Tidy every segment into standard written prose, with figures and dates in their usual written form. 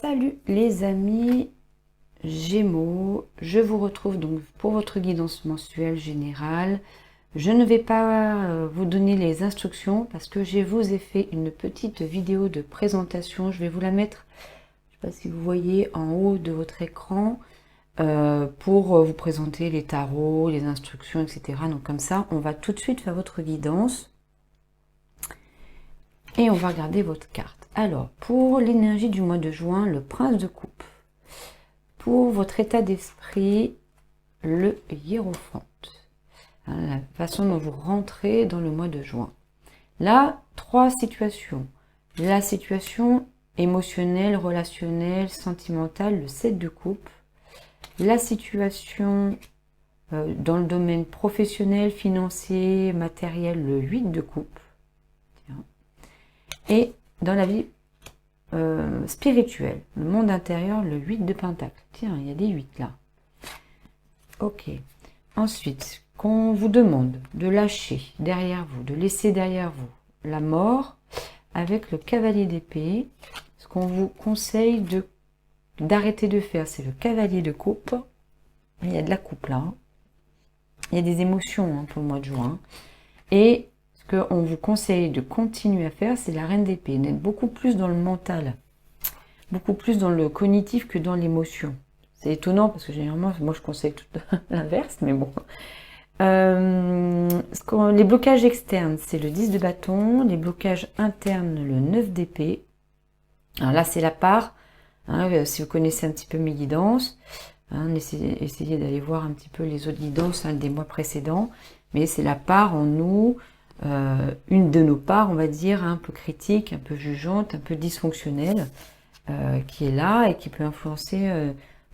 Salut les amis Gémeaux, je vous retrouve donc pour votre guidance mensuelle générale. Je ne vais pas vous donner les instructions parce que je vous ai fait une petite vidéo de présentation. Je vais vous la mettre, je ne sais pas si vous voyez, en haut de votre écran pour vous présenter les tarots, les instructions, etc. Donc comme ça, on va tout de suite faire votre guidance et on va regarder votre carte. Alors, pour l'énergie du mois de juin, le prince de coupe. Pour votre état d'esprit, le hiérophante. La façon dont vous rentrez dans le mois de juin. Là, trois situations. La situation émotionnelle, relationnelle, sentimentale, le 7 de coupe. La situation dans le domaine professionnel, financier, matériel, le 8 de coupe. Et dans la vie spirituelle, le monde intérieur, le 8 de pentacle. Tiens, il y a des 8 là. Ok. Ensuite, qu'on vous demande de lâcher derrière vous, de laisser derrière vous la mort avec le cavalier d'épée. Ce qu'on vous conseille d'arrêter de faire, c'est le cavalier de coupe. Il y a de la coupe là. Il y a des émotions pour le mois de juin. Et ce qu'on vous conseille de continuer à faire, c'est la reine d'épée. D'être beaucoup plus dans le mental, beaucoup plus dans le cognitif que dans l'émotion. C'est étonnant parce que généralement, moi je conseille tout l'inverse, mais bon. Les blocages externes, c'est le 10 de bâton. Les blocages internes, le 9 d'épée. Alors là, c'est la part. Si vous connaissez un petit peu mes guidances, essayez d'aller voir un petit peu les autres guidances des mois précédents. Mais c'est la part en nous, une de nos parts, on va dire, un peu critique, un peu jugeante, un peu dysfonctionnelle, qui est là et qui peut influencer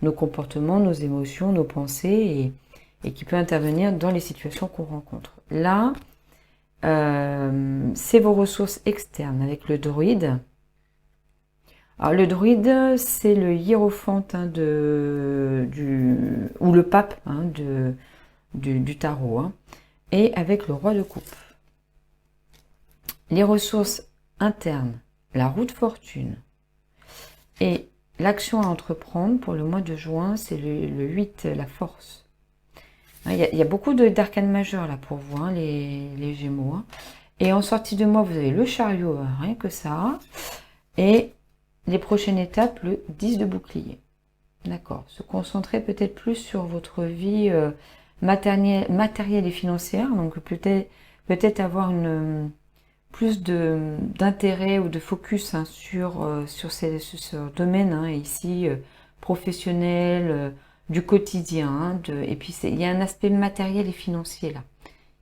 nos comportements, nos émotions, nos pensées et qui peut intervenir dans les situations qu'on rencontre. Là, c'est vos ressources externes avec le druide. Alors le druide, c'est le hiérophante ou le pape du tarot, et avec le roi de coupe. Les ressources internes, la roue de fortune et l'action à entreprendre pour le mois de juin, c'est le 8, la force. Il y a beaucoup d'arcanes majeures là pour vous, les Gémeaux. Et en sortie de mois, vous avez le chariot, rien que ça. Et les prochaines étapes, le 10 de bouclier. D'accord. Se concentrer peut-être plus sur votre vie matérielle et financière. Donc peut-être avoir plus d'intérêt ou de focus sur ce domaine ici professionnel, du quotidien. Et puis il y a un aspect matériel et financier là.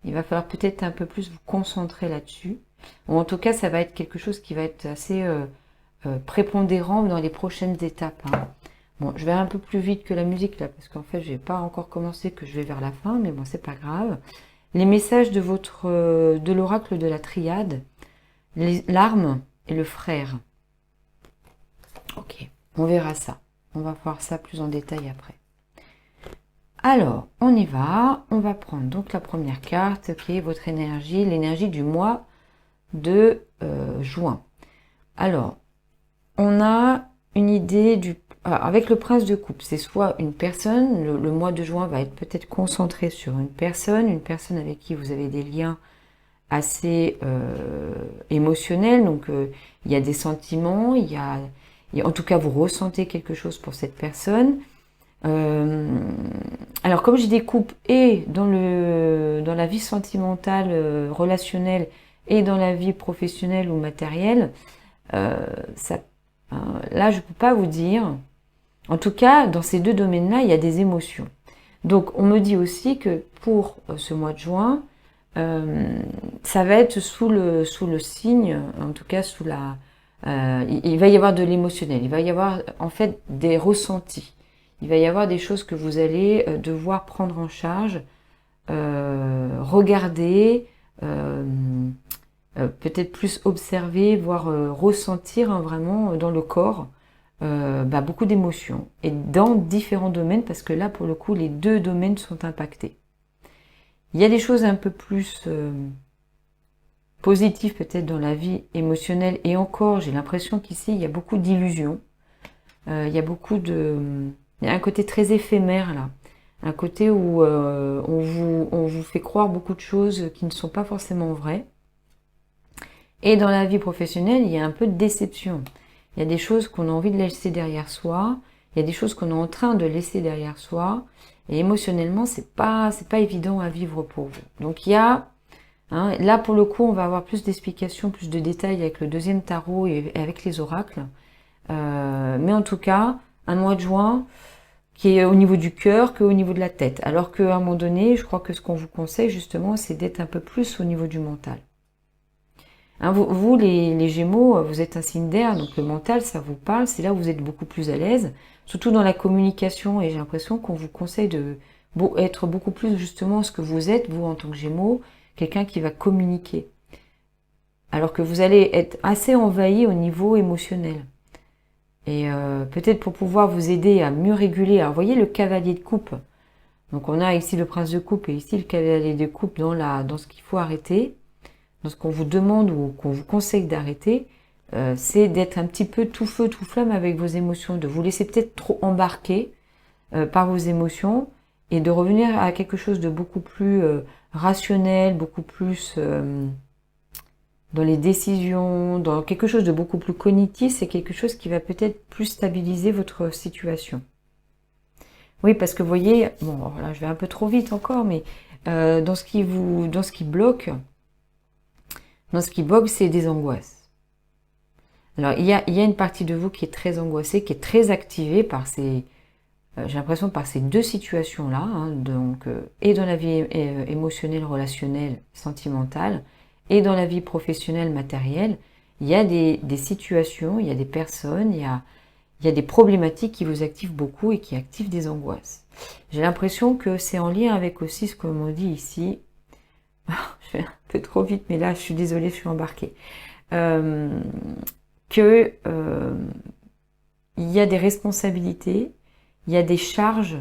Il va falloir peut-être un peu plus vous concentrer là-dessus. Ou en tout cas, ça va être quelque chose qui va être assez prépondérant dans les prochaines étapes. Bon, je vais un peu plus vite que la musique là, parce qu'en fait, je n'ai pas encore commencé, que je vais vers la fin, mais bon, c'est pas grave. Les messages de l'oracle de la triade, l'arme et le frère. Ok, on verra ça. On va voir ça plus en détail après. Alors, on y va. On va prendre donc la première carte, qui est votre énergie, l'énergie du mois de juin. Alors, on a une idée avec le prince de coupe, c'est soit une personne, le mois de juin va être peut-être concentré sur une personne avec qui vous avez des liens assez émotionnels, donc il y a des sentiments, en tout cas vous ressentez quelque chose pour cette personne. Alors comme j'ai des coupes et dans la vie sentimentale, relationnelle et dans la vie professionnelle ou matérielle, là je ne peux pas vous dire. En tout cas, dans ces deux domaines-là, il y a des émotions. Donc, on me dit aussi que pour ce mois de juin, ça va être sous le signe, en tout cas il va y avoir de l'émotionnel. Il va y avoir en fait des ressentis. Il va y avoir des choses que vous allez devoir prendre en charge, regarder, peut-être plus observer, voire ressentir vraiment dans le corps. Beaucoup d'émotions et dans différents domaines, parce que là pour le coup les deux domaines sont impactés. Il y a des choses un peu plus positives peut-être dans la vie émotionnelle, et encore j'ai l'impression qu'ici il y a beaucoup d'illusions. Il y a beaucoup de... Il y a un côté très éphémère là. Un côté où on vous fait croire beaucoup de choses qui ne sont pas forcément vraies. Et dans la vie professionnelle, il y a un peu de déception. Il y a des choses qu'on a envie de laisser derrière soi. Il y a des choses qu'on est en train de laisser derrière soi. Et émotionnellement, c'est pas évident à vivre pour vous. Donc il y a, hein, là pour le coup, on va avoir plus d'explications, plus de détails avec le deuxième tarot et avec les oracles. Mais en tout cas, un mois de juin qui est au niveau du cœur qu'au niveau de la tête. Alors qu'à un moment donné, je crois que ce qu'on vous conseille justement, c'est d'être un peu plus au niveau du mental. Hein, vous les Gémeaux, vous êtes un signe d'air, donc le mental, ça vous parle, c'est là où vous êtes beaucoup plus à l'aise, surtout dans la communication, et j'ai l'impression qu'on vous conseille de être beaucoup plus justement ce que vous êtes, vous en tant que Gémeaux, quelqu'un qui va communiquer. Alors que vous allez être assez envahi au niveau émotionnel. Et peut-être pour pouvoir vous aider à mieux réguler, alors vous voyez le cavalier de coupe, donc on a ici le prince de coupe et ici le cavalier de coupe dans ce qu'il faut arrêter. Donc, ce qu'on vous demande ou qu'on vous conseille d'arrêter, c'est d'être un petit peu tout feu, tout flamme avec vos émotions, de vous laisser peut-être trop embarquer par vos émotions et de revenir à quelque chose de beaucoup plus rationnel, beaucoup plus dans les décisions, dans quelque chose de beaucoup plus cognitif. C'est quelque chose qui va peut-être plus stabiliser votre situation. Oui, parce que vous voyez, bon, là je vais un peu trop vite encore, mais dans ce qui bloque, c'est des angoisses. Alors, il y a une partie de vous qui est très angoissée, qui est très activée par j'ai l'impression par ces deux situations-là, hein, donc, et dans la vie émotionnelle, relationnelle, sentimentale, et dans la vie professionnelle, matérielle, il y a des situations, il y a des personnes, il y a des problématiques qui vous activent beaucoup et qui activent des angoisses. J'ai l'impression que c'est en lien avec aussi ce que l'on dit ici. Je vais un peu trop vite, mais là, je suis désolée, je suis embarquée. Il y a des responsabilités, il y a des charges,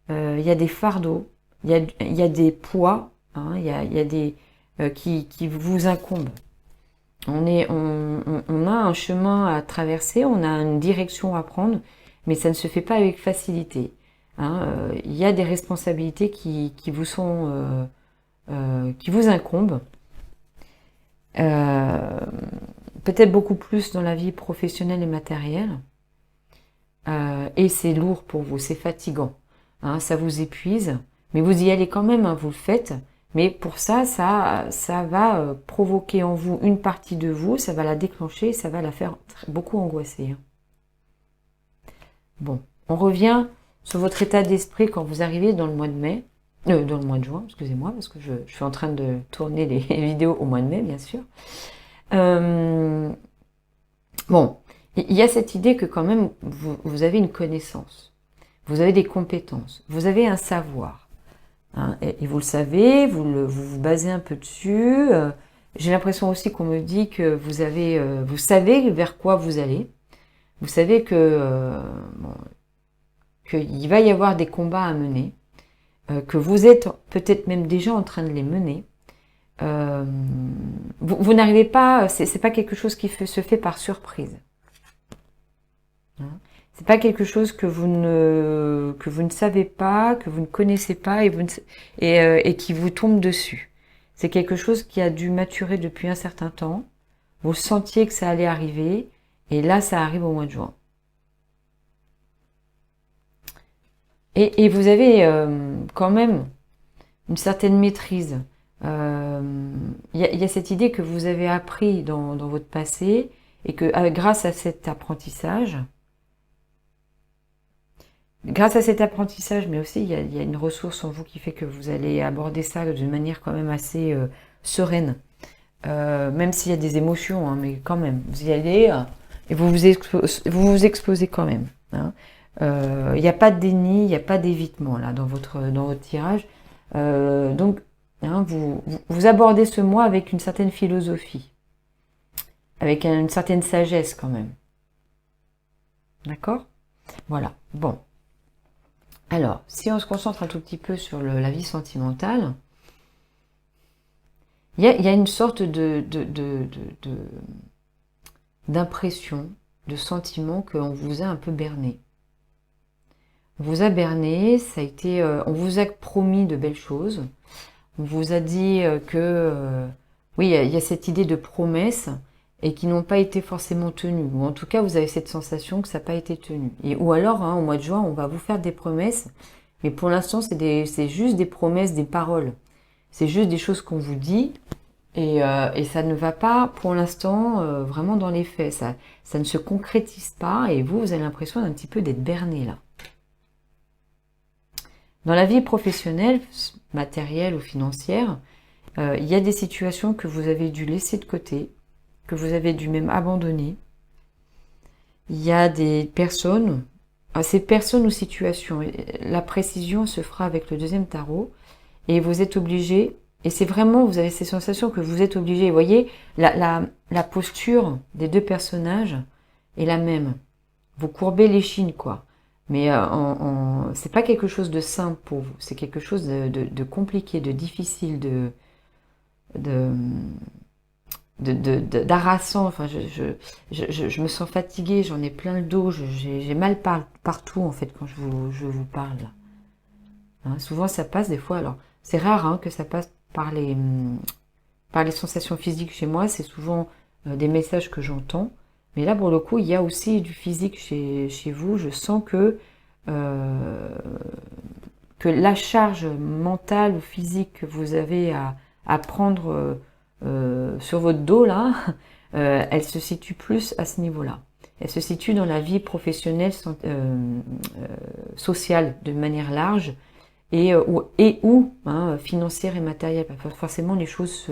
il y a des fardeaux, il y a des poids, hein, il y a des qui vous incombent. On a un chemin à traverser, on a une direction à prendre, mais ça ne se fait pas avec facilité. Hein. Il y a des responsabilités qui vous sont qui vous incombent. Peut-être beaucoup plus dans la vie professionnelle et matérielle. Et c'est lourd pour vous, c'est fatigant. Hein, ça vous épuise, mais vous y allez quand même, hein, vous le faites. Mais pour ça va provoquer en vous une partie de vous, ça va la déclencher, ça va la faire beaucoup angoisser. Hein. Bon, on revient sur votre état d'esprit quand vous arrivez dans le mois de mai. Dans le mois de juin, excusez-moi, parce que je suis en train de tourner les vidéos au mois de mai, bien sûr. Bon, il y a cette idée que quand même, vous avez une connaissance, vous avez des compétences, vous avez un savoir. Hein, et vous le savez, vous basez un peu dessus. J'ai l'impression aussi qu'on me dit que vous savez vers quoi vous allez. Vous savez qu'il va y avoir des combats à mener. Que vous êtes peut-être même déjà en train de les mener. Vous n'arrivez pas, c'est pas quelque chose qui se fait par surprise. Hein, c'est pas quelque chose que vous ne savez pas, que vous ne connaissez pas et qui vous tombe dessus. C'est quelque chose qui a dû maturer depuis un certain temps. Vous sentiez que ça allait arriver et là ça arrive au mois de juin. Et vous avez quand même une certaine maîtrise. Il y a cette idée que vous avez appris dans votre passé et que grâce à cet apprentissage, mais aussi il y a une ressource en vous qui fait que vous allez aborder ça d'une manière quand même assez sereine. Même s'il y a des émotions, hein, mais quand même, vous y allez et vous vous exposez quand même. Hein. Il n'y a pas de déni, il n'y a pas d'évitement là dans votre tirage. Donc, hein, vous abordez ce mois avec une certaine philosophie, avec une certaine sagesse quand même. D'accord ? Voilà. Bon. Alors, si on se concentre un tout petit peu sur la vie sentimentale, il y a une sorte d'impression, le sentiment qu'on vous a un peu berné. On vous a berné, ça a été, on vous a promis de belles choses. On vous a dit oui, il y a cette idée de promesses et qui n'ont pas été forcément tenues. Ou en tout cas, vous avez cette sensation que ça n'a pas été tenu. Ou alors, au mois de juin, on va vous faire des promesses, mais pour l'instant, c'est juste des promesses, des paroles. C'est juste des choses qu'on vous dit et ça ne va pas, pour l'instant, vraiment dans les faits. Ça ne se concrétise pas et vous avez l'impression d'un petit peu d'être berné là. Dans la vie professionnelle, matérielle ou financière, il y a des situations que vous avez dû laisser de côté, que vous avez dû même abandonner. Il y a des personnes, ces personnes ou situations, la précision se fera avec le deuxième tarot, et vous êtes obligé, et c'est vraiment, vous avez ces sensations que vous êtes obligé. Vous voyez, la posture des deux personnages est la même. Vous courbez l'échine, quoi. Mais c'est pas quelque chose de simple pour vous, c'est quelque chose de compliqué, de difficile, d'harassant. Enfin, je me sens fatiguée, j'en ai plein le dos, j'ai mal partout en fait quand je vous parle. Hein, souvent ça passe des fois, alors c'est rare que ça passe par les sensations physiques chez moi, c'est souvent des messages que j'entends. Mais là, pour le coup, il y a aussi du physique chez vous. Je sens que la charge mentale ou physique que vous avez à prendre sur votre dos, là, elle se situe plus à ce niveau-là. Elle se situe dans la vie professionnelle, sociale, de manière large, et ou financière et matérielle. Forcément, les choses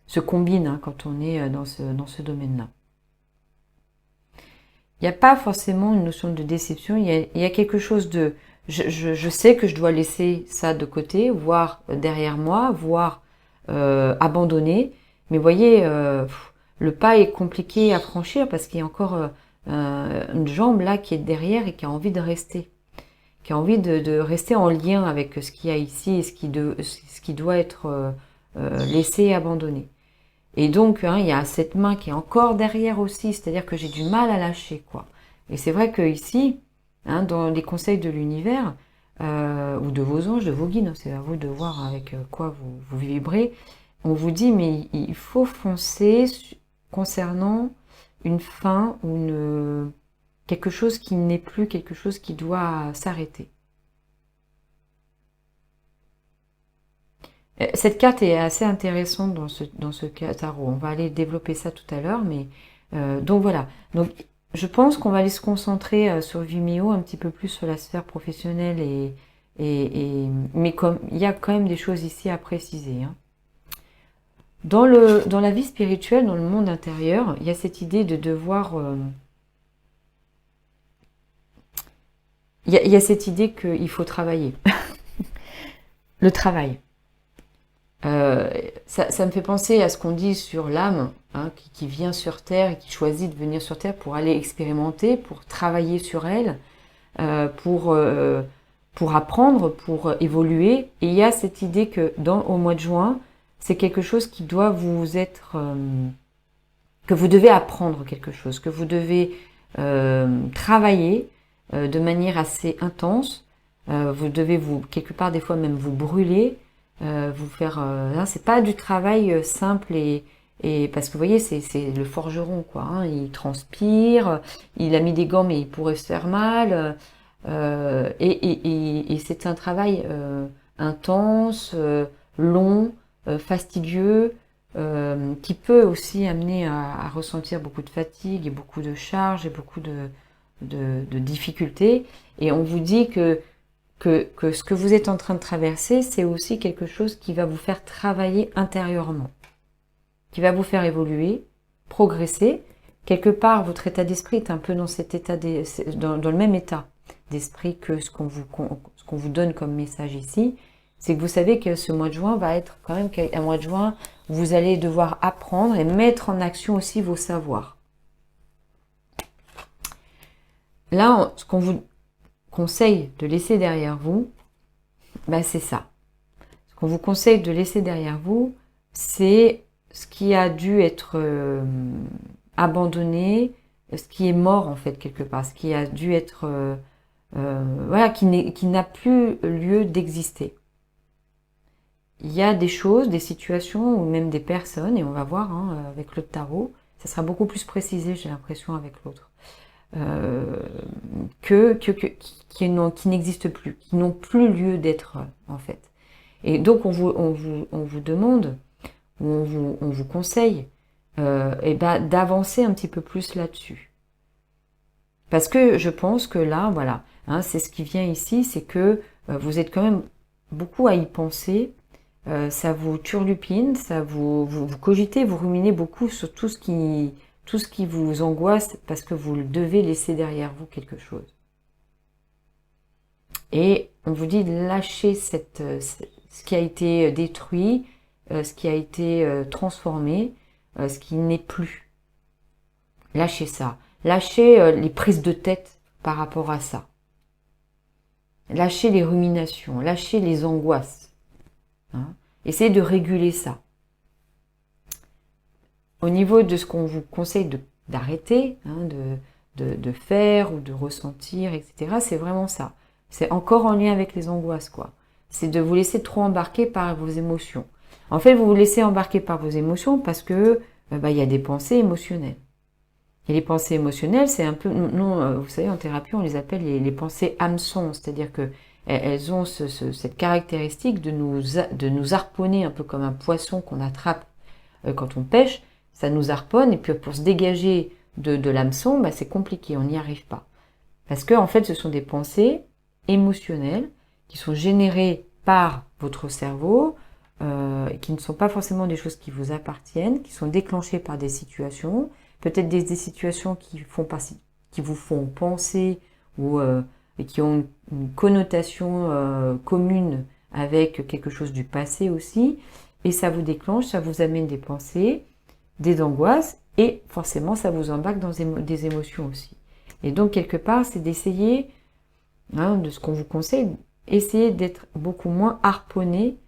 se combinent quand on est dans ce domaine-là. Il n'y a pas forcément une notion de déception, il y a quelque chose de... Je sais que je dois laisser ça de côté, voire derrière moi, voire abandonner. Mais vous voyez, le pas est compliqué à franchir parce qu'il y a encore une jambe là qui est derrière et qui a envie de rester. Qui a envie de rester en lien avec ce qu'il y a ici et ce qui doit être laissé et abandonné. Et donc, il y a cette main qui est encore derrière aussi, c'est-à-dire que j'ai du mal à lâcher, quoi. Et c'est vrai que ici, dans les conseils de l'univers, ou de vos anges, de vos guides, c'est à vous de voir avec quoi vous vibrez, on vous dit, mais il faut foncer concernant une fin ou quelque chose qui n'est plus, quelque chose qui doit s'arrêter. Cette carte est assez intéressante dans ce tarot. On va aller développer ça tout à l'heure, mais donc voilà. Donc je pense qu'on va aller se concentrer sur Vimeo un petit peu plus sur la sphère professionnelle mais comme il y a quand même des choses ici à préciser. Dans la vie spirituelle, dans le monde intérieur, il y a cette idée de devoir. Il y a cette idée qu'il faut travailler. Le travail. Ça me fait penser à ce qu'on dit sur l'âme qui vient sur Terre et qui choisit de venir sur Terre pour aller expérimenter, pour travailler sur elle, pour apprendre, pour évoluer. Et il y a cette idée que au mois de juin, c'est quelque chose qui doit vous être... que vous devez apprendre quelque chose, que vous devez travailler de manière assez intense. Vous devez quelque part des fois même vous brûler, vous faire c'est pas du travail simple et parce que vous voyez c'est le forgeron quoi, il transpire, il a mis des gants mais il pourrait se faire mal et c'est un travail intense, long, fastidieux, qui peut aussi amener à ressentir beaucoup de fatigue et beaucoup de charges et beaucoup de difficultés. Et on vous dit que ce que vous êtes en train de traverser, c'est aussi quelque chose qui va vous faire travailler intérieurement, qui va vous faire évoluer, progresser. Quelque part, votre état d'esprit est un peu dans cet état dans le même état d'esprit que ce qu'on vous donne comme message ici. C'est que vous savez que ce mois de juin va être quand même un mois de juin où vous allez devoir apprendre et mettre en action aussi vos savoirs. Là, ce qu'on vous conseille de laisser derrière vous, c'est ça. Ce qu'on vous conseille de laisser derrière vous, c'est ce qui a dû être abandonner ce qui est mort en fait quelque part, ce qui a dû être, voilà, qui n'a plus lieu d'exister. Il y a des choses, des situations ou même des personnes, et on va voir hein, avec le tarot, ça sera beaucoup plus précisé, j'ai l'impression, avec l'autre, qui n'existent plus, qui n'ont plus lieu d'être en fait. Et donc on vous demande, ou on vous conseille, et ben, d'avancer un petit peu plus là-dessus. Parce que je pense que là, voilà, hein, c'est ce qui vient ici, c'est que vous êtes quand même beaucoup à y penser. Ça vous turlupine, ça vous cogitez, vous ruminez beaucoup sur tout ce qui vous angoisse parce que vous devez laisser derrière vous quelque chose. Et on vous dit de lâcher ce qui a été détruit, ce qui a été transformé, ce qui n'est plus. Lâchez ça. Lâchez les prises de tête par rapport à ça. Lâchez les ruminations, lâchez les angoisses. Hein. Essayez de réguler ça. Au niveau de ce qu'on vous conseille d'arrêter, hein, de faire ou de ressentir, etc., c'est vraiment ça. C'est encore en lien avec les angoisses, quoi. C'est de vous laisser trop embarquer par vos émotions. En fait, vous vous laissez embarquer par vos émotions parce que il y a des pensées émotionnelles. Et les pensées émotionnelles, c'est un peu, non, vous savez, en thérapie, on les appelle les pensées hameçons, c'est-à-dire que elles ont cette caractéristique de nous harponner un peu comme un poisson qu'on attrape quand on pêche, ça nous harponne et puis pour se dégager de l'hameçon, c'est compliqué, on n'y arrive pas. Parce que en fait, ce sont des pensées émotionnelles qui sont générées par votre cerveau, qui ne sont pas forcément des choses qui vous appartiennent, qui sont déclenchées par des situations, peut-être des situations qui vous font penser ou qui ont une connotation commune avec quelque chose du passé aussi, et ça vous déclenche, ça vous amène des pensées, des angoisses, et forcément ça vous embarque dans des émotions aussi. Et donc quelque part, c'est d'essayer, hein, de ce qu'on vous conseille, essayer d'être beaucoup moins harponné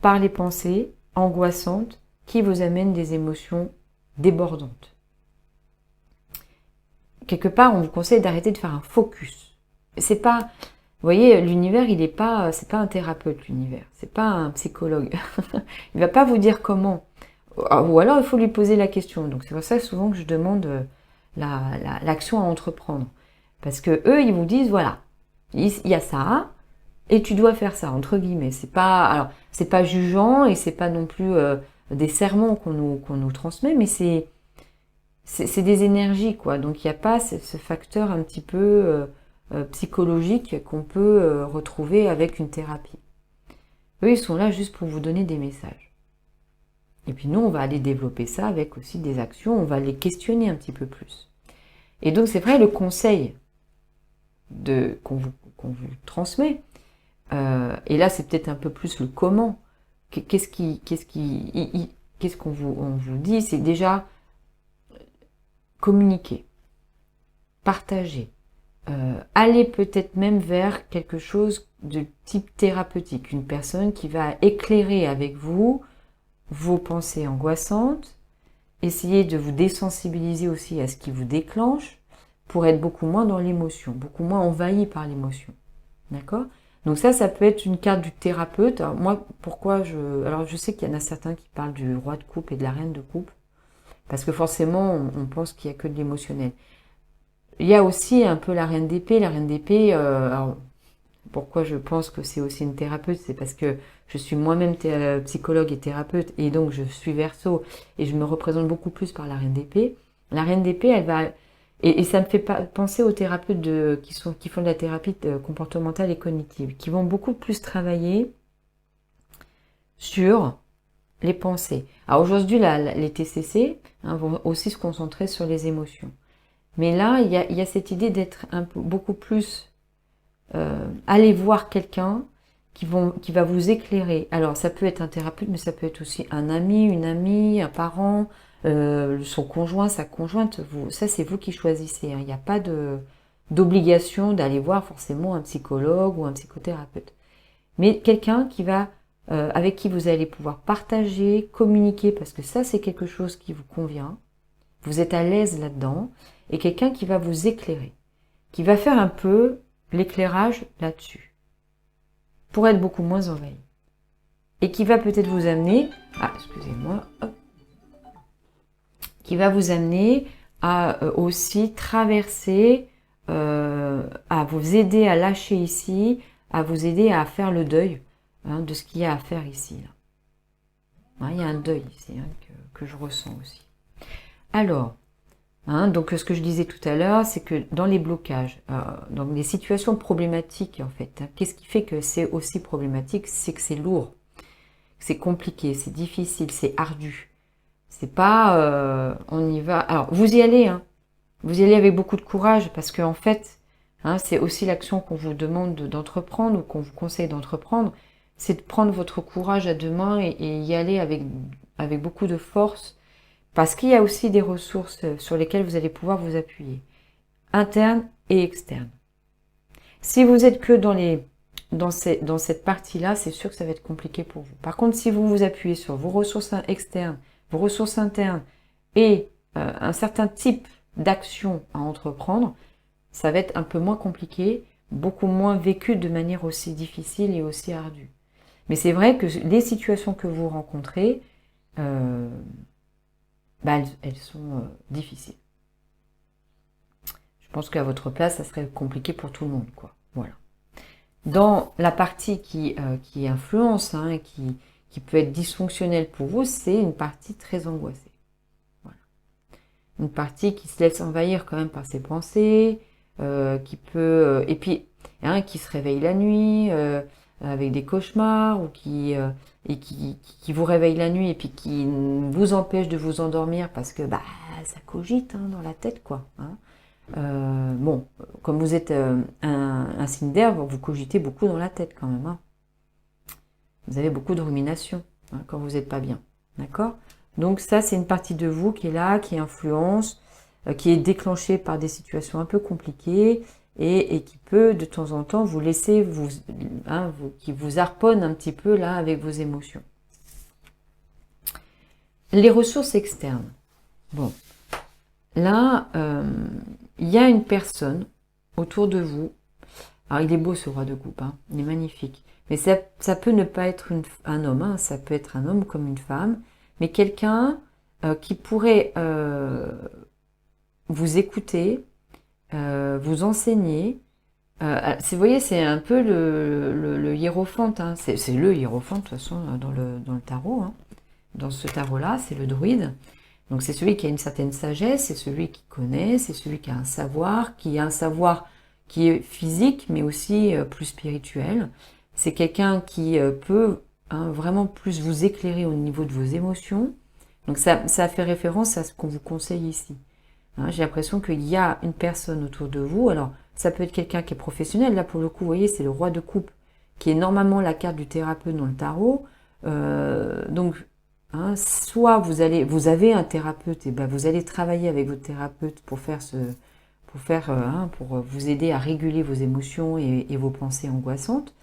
par les pensées angoissantes qui vous amènent des émotions débordantes. Quelque part, on vous conseille d'arrêter de faire un focus. C'est pas, vous voyez, l'univers, c'est pas un thérapeute, l'univers. C'est pas un psychologue. Il va pas vous dire comment. Ou alors, il faut lui poser la question. Donc, c'est pour ça souvent que je demande l'action à entreprendre. Parce que eux, ils vous disent, voilà, il y a ça, et tu dois faire ça, entre guillemets. C'est pas jugeant, et c'est pas non plus des sermons qu'on nous transmet, mais c'est des énergies, quoi. Donc il n'y a pas ce facteur un petit peu psychologique qu'on peut retrouver avec une thérapie. Eux, ils sont là juste pour vous donner des messages. Et puis nous, on va aller développer ça avec aussi des actions, on va les questionner un petit peu plus. Et donc c'est vrai, le conseil qu'on vous transmet, et là c'est peut-être un peu plus le comment, qu'est-ce qu'on vous dit, c'est déjà communiquer, partager, aller peut-être même vers quelque chose de type thérapeutique, une personne qui va éclairer avec vous vos pensées angoissantes, essayer de vous désensibiliser aussi à ce qui vous déclenche pour être beaucoup moins dans l'émotion, beaucoup moins envahi par l'émotion. D'accord ? Donc ça peut être une carte du thérapeute. Alors moi, alors je sais qu'il y en a certains qui parlent du roi de coupe et de la reine de coupe, parce que forcément, on pense qu'il n'y a que de l'émotionnel. Il y a aussi un peu la reine d'épée. La reine d'épée, alors, pourquoi je pense que c'est aussi une thérapeute, c'est parce que je suis moi-même psychologue et thérapeute, et donc je suis Verseau, et je me représente beaucoup plus par la reine d'épée. La reine d'épée, elle va... Et ça me fait penser aux thérapeutes qui font de la thérapie comportementale et cognitive, qui vont beaucoup plus travailler sur les pensées. Alors aujourd'hui, les TCC vont aussi se concentrer sur les émotions. Mais là, il y a cette idée d'être beaucoup plus... aller voir quelqu'un qui va vous éclairer. Alors ça peut être un thérapeute, mais ça peut être aussi un ami, une amie, un parent, son conjoint, sa conjointe. Ça, c'est vous qui choisissez. Il n'y a pas d'obligation d'aller voir forcément un psychologue ou un psychothérapeute. Mais quelqu'un avec qui vous allez pouvoir partager, communiquer, parce que ça, c'est quelque chose qui vous convient. Vous êtes à l'aise là-dedans. Et quelqu'un qui va vous éclairer, qui va faire un peu l'éclairage là-dessus, pour être beaucoup moins envahi. Et qui va peut-être vous amener, excusez-moi, qui va vous amener à aussi traverser, à vous aider à lâcher ici, à vous aider à faire le deuil de ce qu'il y a à faire ici. Là. Il y a un deuil ici que je ressens aussi. Alors, donc ce que je disais tout à l'heure, c'est que dans les blocages, dans les situations problématiques en fait, qu'est-ce qui fait que c'est aussi problématique? C'est que c'est lourd, c'est compliqué, c'est difficile, c'est ardu. C'est pas, on y va. Alors vous y allez, vous y allez avec beaucoup de courage parce que en fait, c'est aussi l'action qu'on vous demande d'entreprendre ou qu'on vous conseille d'entreprendre, c'est de prendre votre courage à deux mains et y aller avec beaucoup de force. Parce qu'il y a aussi des ressources sur lesquelles vous allez pouvoir vous appuyer, internes et externes. Si vous êtes que dans cette partie-là, c'est sûr que ça va être compliqué pour vous. Par contre, si vous vous appuyez sur vos ressources externes, vos ressources internes et un certain type d'action à entreprendre, ça va être un peu moins compliqué, beaucoup moins vécu de manière aussi difficile et aussi ardue. Mais c'est vrai que les situations que vous rencontrez, elles sont difficiles. Je pense qu'à votre place, ça serait compliqué pour tout le monde, quoi. Voilà. Dans la partie qui influence, qui peut être dysfonctionnelle pour vous, c'est une partie très angoissée. Voilà. Une partie qui se laisse envahir quand même par ses pensées, qui peut, et puis, qui se réveille la nuit avec des cauchemars ou qui vous réveille la nuit et puis qui vous empêche de vous endormir parce que ça cogite dans la tête, quoi. Bon, comme vous êtes un signe d'air, vous cogitez beaucoup dans la tête quand même. Vous avez beaucoup de ruminations quand vous n'êtes pas bien. D'accord? Donc ça, c'est une partie de vous qui est là, qui influence, qui est déclenchée par des situations un peu compliquées et qui peut de temps en temps vous laisser, qui vous harponne un petit peu là avec vos émotions. Les ressources externes. Bon, là, il y a une personne autour de vous. Alors, il est beau ce roi de coupe, il est magnifique. Mais ça peut ne pas être un homme, ça peut être un homme comme une femme, mais quelqu'un qui pourrait vous écouter, vous enseigner. Vous voyez, c'est un peu le hiérophante, c'est le hiérophante de toute façon dans le tarot. Dans ce tarot-là, c'est le druide. Donc c'est celui qui a une certaine sagesse, c'est celui qui connaît, c'est celui qui a un savoir qui est physique, mais aussi plus spirituel. C'est quelqu'un qui peut vraiment plus vous éclairer au niveau de vos émotions. Donc ça fait référence à ce qu'on vous conseille ici. J'ai l'impression qu'il y a une personne autour de vous. Alors, ça peut être quelqu'un qui est professionnel. Là, pour le coup, vous voyez, c'est le roi de coupe, qui est normalement la carte du thérapeute dans le tarot. Donc, soit vous avez un thérapeute, et vous allez travailler avec votre thérapeute pour vous aider à réguler vos émotions et vos pensées angoissantes.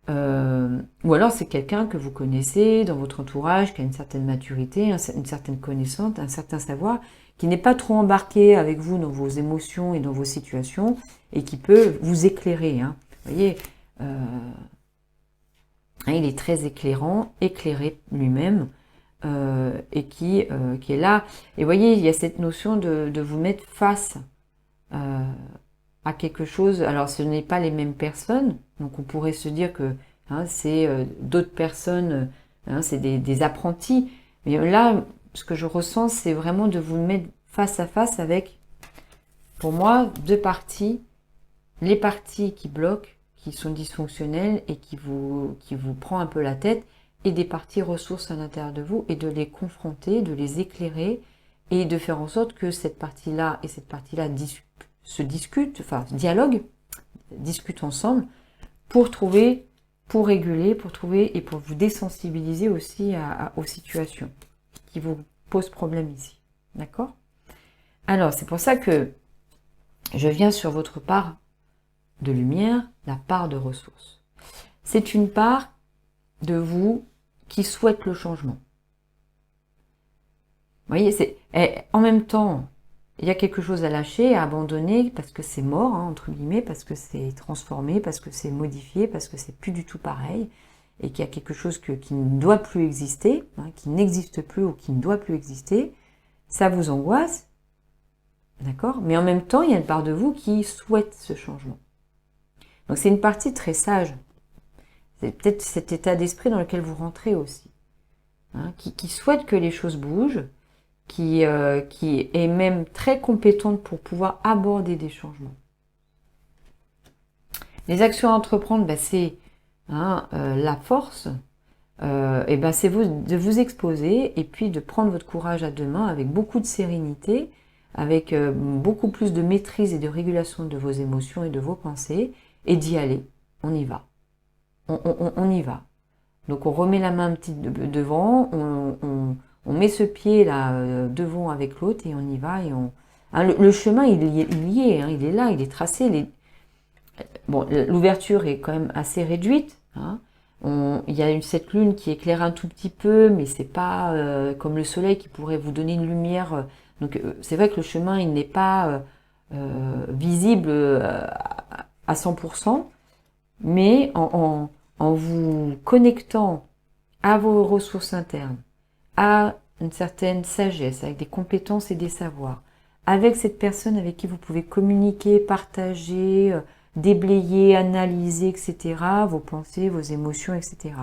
Ou alors c'est quelqu'un que vous connaissez dans votre entourage, qui a une certaine maturité, une certaine connaissance, un certain savoir, qui n'est pas trop embarqué avec vous dans vos émotions et dans vos situations, et qui peut vous éclairer. Vous voyez, il est très éclairé lui-même, et qui est là. Et vous voyez, il y a cette notion de vous mettre face à quelque chose. Alors ce n'est pas les mêmes personnes, donc on pourrait se dire que c'est d'autres personnes, c'est des apprentis, mais là ce que je ressens, c'est vraiment de vous mettre face à face avec, pour moi, deux parties, les parties qui bloquent, qui sont dysfonctionnelles et qui vous prend un peu la tête, et des parties ressources à l'intérieur de vous, et de les confronter, de les éclairer, et de faire en sorte que cette partie-là et cette partie-là se discutent, dialoguent, discutent ensemble pour réguler, pour trouver et pour vous désensibiliser aussi aux situations qui vous posent problème ici. D'accord? Alors, c'est pour ça que je viens sur votre part de lumière, la part de ressources. C'est une part de vous qui souhaite le changement. voyez, en même temps, il y a quelque chose à lâcher, à abandonner, parce que c'est mort, hein, entre guillemets, parce que c'est transformé, parce que c'est modifié, parce que c'est plus du tout pareil, et qu'il y a quelque chose qui ne doit plus exister, hein, qui n'existe plus ou qui ne doit plus exister. Ça vous angoisse, d'accord? Mais en même temps, il y a une part de vous qui souhaite ce changement. Donc c'est une partie très sage. C'est peut-être cet état d'esprit dans lequel vous rentrez aussi, hein, qui souhaite que les choses bougent, qui est même très compétente pour pouvoir aborder des changements. Les actions à entreprendre, ben, c'est la force, et ben, c'est de vous exposer et puis de prendre votre courage à deux mains avec beaucoup de sérénité, avec beaucoup plus de maîtrise et de régulation de vos émotions et de vos pensées, et d'y aller. On y va. On y va. Donc on remet la main un petit devant, on met ce pied là devant avec l'autre et on y va. Et le chemin, il y est, hein, il est là, il est tracé. Bon, l'ouverture est quand même assez réduite. Hein. Il y a cette lune qui éclaire un tout petit peu, mais c'est pas comme le soleil qui pourrait vous donner une lumière. Donc c'est vrai que le chemin, il n'est pas visible à 100%, mais en vous connectant à vos ressources internes, à une certaine sagesse, avec des compétences et des savoirs, avec cette personne avec qui vous pouvez communiquer, partager, déblayer, analyser, etc., vos pensées, vos émotions, etc.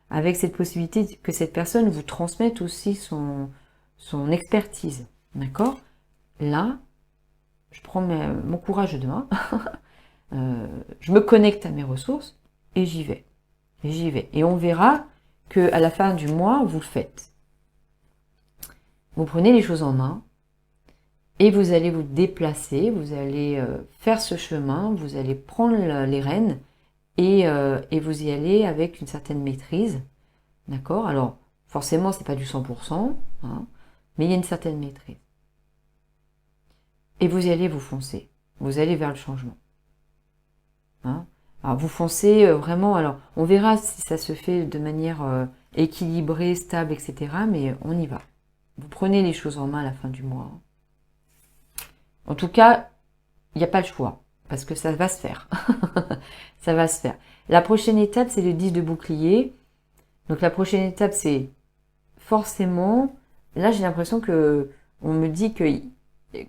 Avec cette possibilité que cette personne vous transmette aussi son expertise. D'accord? Là, je prends mon courage de main, je me connecte à mes ressources et j'y vais. Et j'y vais. Et on verra qu'à la fin du mois, vous le faites. Vous prenez les choses en main et vous allez vous déplacer, vous allez faire ce chemin, vous allez prendre les rênes et vous y allez avec une certaine maîtrise. D'accord? Alors, forcément, c'est pas du 100%, hein, mais il y a une certaine maîtrise. Et vous y allez, vous foncez. Vous allez vers le changement. Hein? Alors, vous foncez vraiment, alors, on verra si ça se fait de manière équilibrée, stable, etc., mais on y va. Vous prenez les choses en main à la fin du mois. En tout cas, il n'y a pas le choix, parce que ça va se faire. Ça va se faire. La prochaine étape, c'est le 10 de bouclier. Donc la prochaine étape, c'est forcément, là j'ai l'impression que on me dit que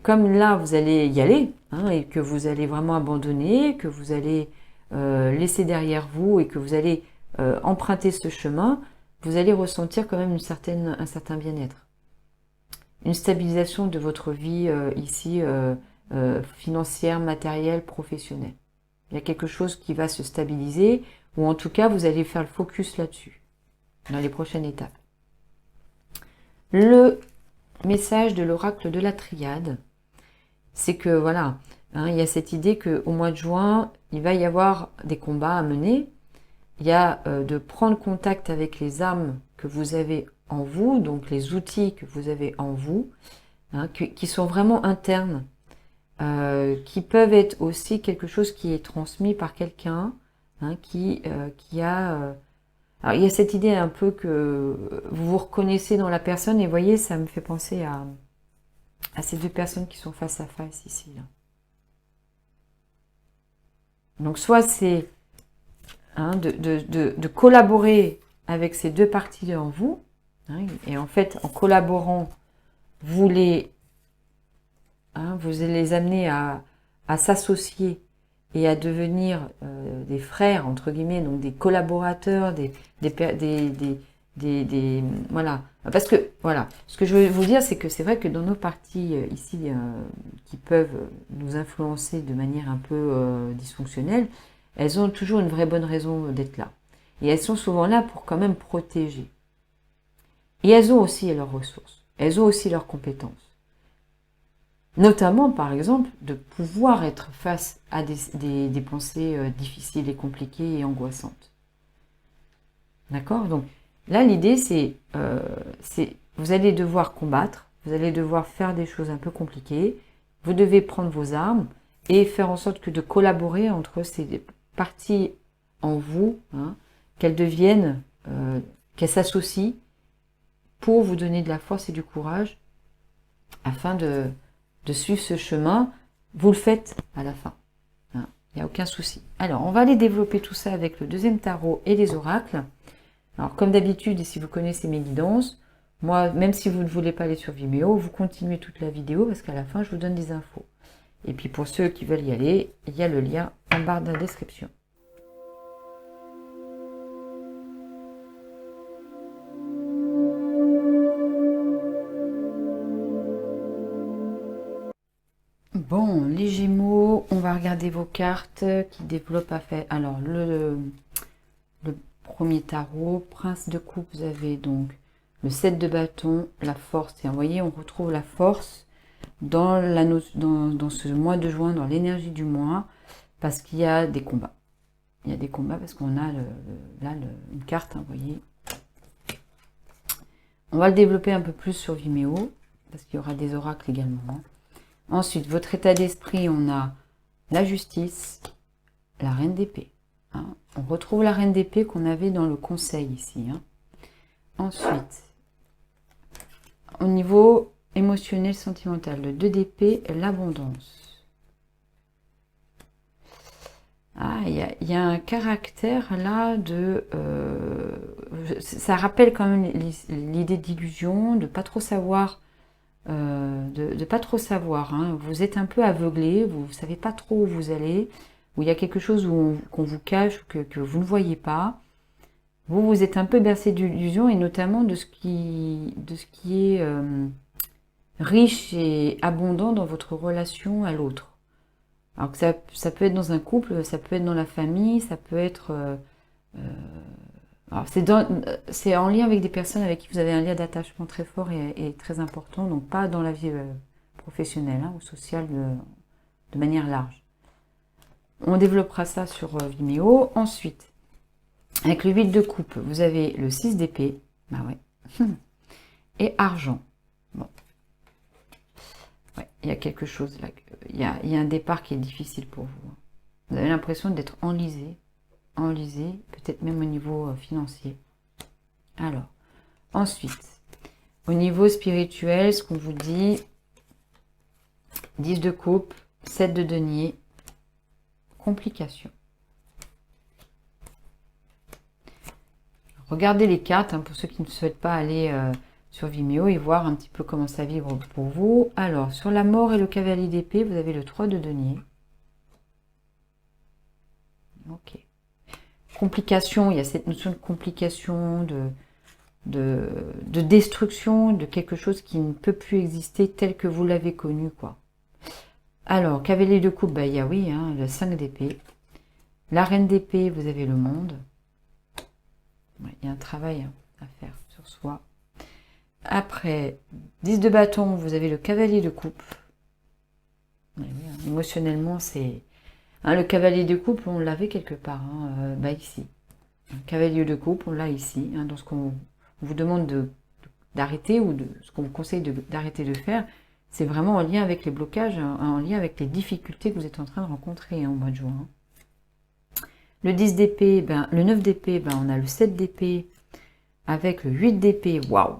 comme là vous allez y aller, hein, et que vous allez vraiment abandonner, que vous allez laisser derrière vous et que vous allez emprunter ce chemin, vous allez ressentir quand même un certain bien-être. Une stabilisation de votre vie ici, financière, matérielle, professionnelle. Il y a quelque chose qui va se stabiliser, ou en tout cas vous allez faire le focus là-dessus, dans les prochaines étapes. Le message de l'oracle de la triade, c'est que voilà, hein, il y a cette idée qu'au mois de juin, il va y avoir des combats à mener. Il y a de prendre contact avec les âmes que vous avez en vous, donc les outils que vous avez en vous, hein, qui sont vraiment internes, qui peuvent être aussi quelque chose qui est transmis par quelqu'un, hein, qui a... alors il y a cette idée un peu que vous vous reconnaissez dans la personne, et vous voyez, ça me fait penser à ces deux personnes qui sont face à face ici. Là. Donc soit c'est de collaborer avec ces deux parties en vous, hein, et en fait en collaborant, vous les amener à s'associer et à devenir des frères, entre guillemets, donc des collaborateurs, voilà. Parce que, voilà, ce que je veux vous dire, c'est que c'est vrai que dans nos parties ici, qui peuvent nous influencer de manière un peu dysfonctionnelle, elles ont toujours une vraie bonne raison d'être là. Et elles sont souvent là pour quand même protéger. Et elles ont aussi leurs ressources. Elles ont aussi leurs compétences. Notamment, par exemple, de pouvoir être face à des pensées difficiles et compliquées et angoissantes. D'accord? Donc, là, l'idée, c'est vous allez devoir combattre, vous allez devoir faire des choses un peu compliquées, vous devez prendre vos armes et faire en sorte que de collaborer entre ces parties en vous, hein, qu'elles deviennent, qu'elles s'associent pour vous donner de la force et du courage afin de suivre ce chemin. Vous le faites à la fin. Il n'y a aucun souci. Alors, on va aller développer tout ça avec le deuxième tarot et les oracles. Alors, comme d'habitude, et si vous connaissez mes guidances, moi, même si vous ne voulez pas aller sur Vimeo, vous continuez toute la vidéo parce qu'à la fin, je vous donne des infos. Et puis, pour ceux qui veulent y aller, il y a le lien en barre de la description. Bon, les Gémeaux, on va regarder vos cartes qui développent à faire. Alors, le premier tarot, Prince de coupe, vous avez donc le 7 de bâton, la force. Et vous voyez, on retrouve la force dans ce mois de juin, dans l'énergie du mois, parce qu'il y a des combats. Il y a des combats parce qu'on a là une carte, vous voyez. On va le développer un peu plus sur Vimeo, parce qu'il y aura des oracles également. Ensuite, votre état d'esprit, on a la justice, la reine d'épée. On retrouve la reine d'épée qu'on avait dans le conseil ici. Ensuite, au niveau émotionnel, sentimental, le 2 d'épée, l'abondance. Il y a un caractère là de... ça rappelle quand même l'idée d'illusion, de pas trop savoir... de pas trop savoir. Vous êtes un peu aveuglé, vous ne savez pas trop où vous allez, où il y a quelque chose qu'on vous cache, que vous ne voyez pas. Vous êtes un peu bercé d'illusions et notamment de ce qui est riche et abondant dans votre relation à l'autre. Alors que ça peut être dans un couple, ça peut être dans la famille, ça peut être... alors c'est en lien avec des personnes avec qui vous avez un lien d'attachement très fort et très important, donc pas dans la vie professionnelle ou sociale de manière large. On développera ça sur Vimeo. Ensuite, avec le 8 de coupe, vous avez le 6 d'épée, bah ouais, et argent. Bon. Ouais, il y a quelque chose là, il y a un départ qui est difficile pour vous. Vous avez l'impression d'être enlisé, peut-être même au niveau financier. Alors, ensuite, au niveau spirituel, ce qu'on vous dit, 10 de coupe, 7 de denier, complications. Regardez les cartes, pour ceux qui ne souhaitent pas aller sur Vimeo et voir un petit peu comment ça vibre pour vous. Alors, sur la mort et le cavalier d'épée, vous avez le 3 de denier. Ok. Complication, il y a cette notion de complication, de destruction, de quelque chose qui ne peut plus exister tel que vous l'avez connu, quoi. Alors, cavalier de coupe, il y a oui, le 5 d'épée. La reine d'épée, vous avez le monde. Ouais, il y a un travail à faire sur soi. Après, 10 de bâton, vous avez le cavalier de coupe. Ouais, oui, émotionnellement, c'est... le cavalier de coupe, on l'avait quelque part, ici. Un cavalier de coupe, on l'a ici. Dans ce qu'on vous demande d'arrêter ou ce qu'on vous conseille d'arrêter de faire, c'est vraiment en lien avec les blocages, en lien avec les difficultés que vous êtes en train de rencontrer au mois de juin. Le 10 d'épée, le 9 d'épée, on a le 7 d'épée avec le 8 d'épée. Waouh.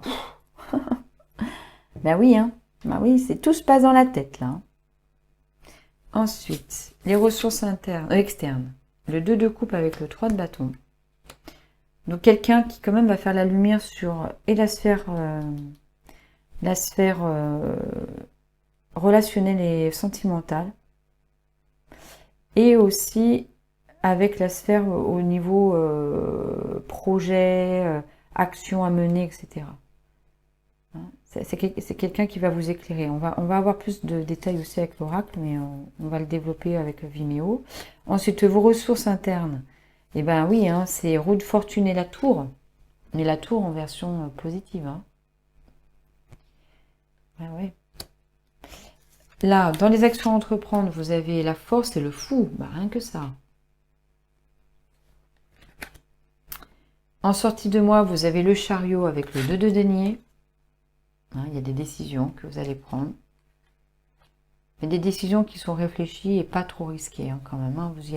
Oui, c'est tout se passe dans la tête là. Ensuite, les ressources externes. Le 2 de coupe avec le 3 de bâton. Donc quelqu'un qui quand même va faire la lumière sur et la sphère relationnelle et sentimentale. Et aussi avec la sphère au niveau projet, action à mener, etc. C'est quelqu'un qui va vous éclairer. On va avoir plus de détails aussi avec l'oracle, mais on va le développer avec Vimeo. Ensuite, vos ressources internes. Eh bien oui, c'est roue de fortune et la tour. Mais la tour en version positive. Ouais. Là, dans les actions à entreprendre, vous avez la force et le fou. Rien que ça. En sortie de mois, vous avez le chariot avec le 2 de denier. Il y a des décisions que vous allez prendre. Mais des décisions qui sont réfléchies et pas trop risquées quand même. Vous y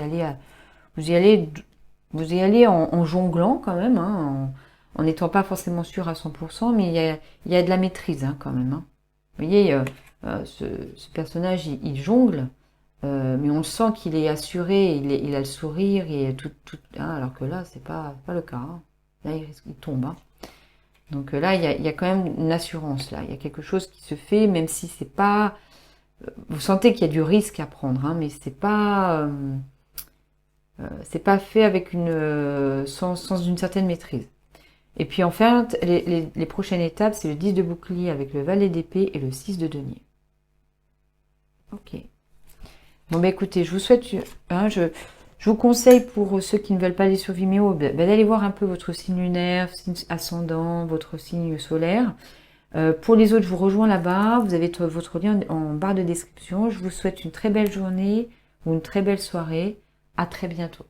allez en jonglant quand même, en n'étant pas forcément sûr à 100%, mais il y a de la maîtrise quand même. Vous voyez, ce personnage, il jongle, mais on sent qu'il est assuré, il a le sourire, et hein, alors que là, c'est pas le cas. Hein. Là, il tombe. Hein. Donc là, il y a quand même une assurance. Là. Il y a quelque chose qui se fait, même si c'est pas... Vous sentez qu'il y a du risque à prendre, hein, mais c'est pas fait avec sans une certaine maîtrise. Et puis enfin, les prochaines étapes, c'est le 10 de bouclier avec le valet d'épée et le 6 de denier. Ok. Bon, bah écoutez, je vous souhaite, hein, je vous conseille pour ceux qui ne veulent pas aller sur Vimeo, d'aller voir un peu votre signe lunaire, signe ascendant, votre signe solaire. Pour les autres, je vous rejoins là-bas. Vous avez votre lien en barre de description. Je vous souhaite une très belle journée ou une très belle soirée. À très bientôt.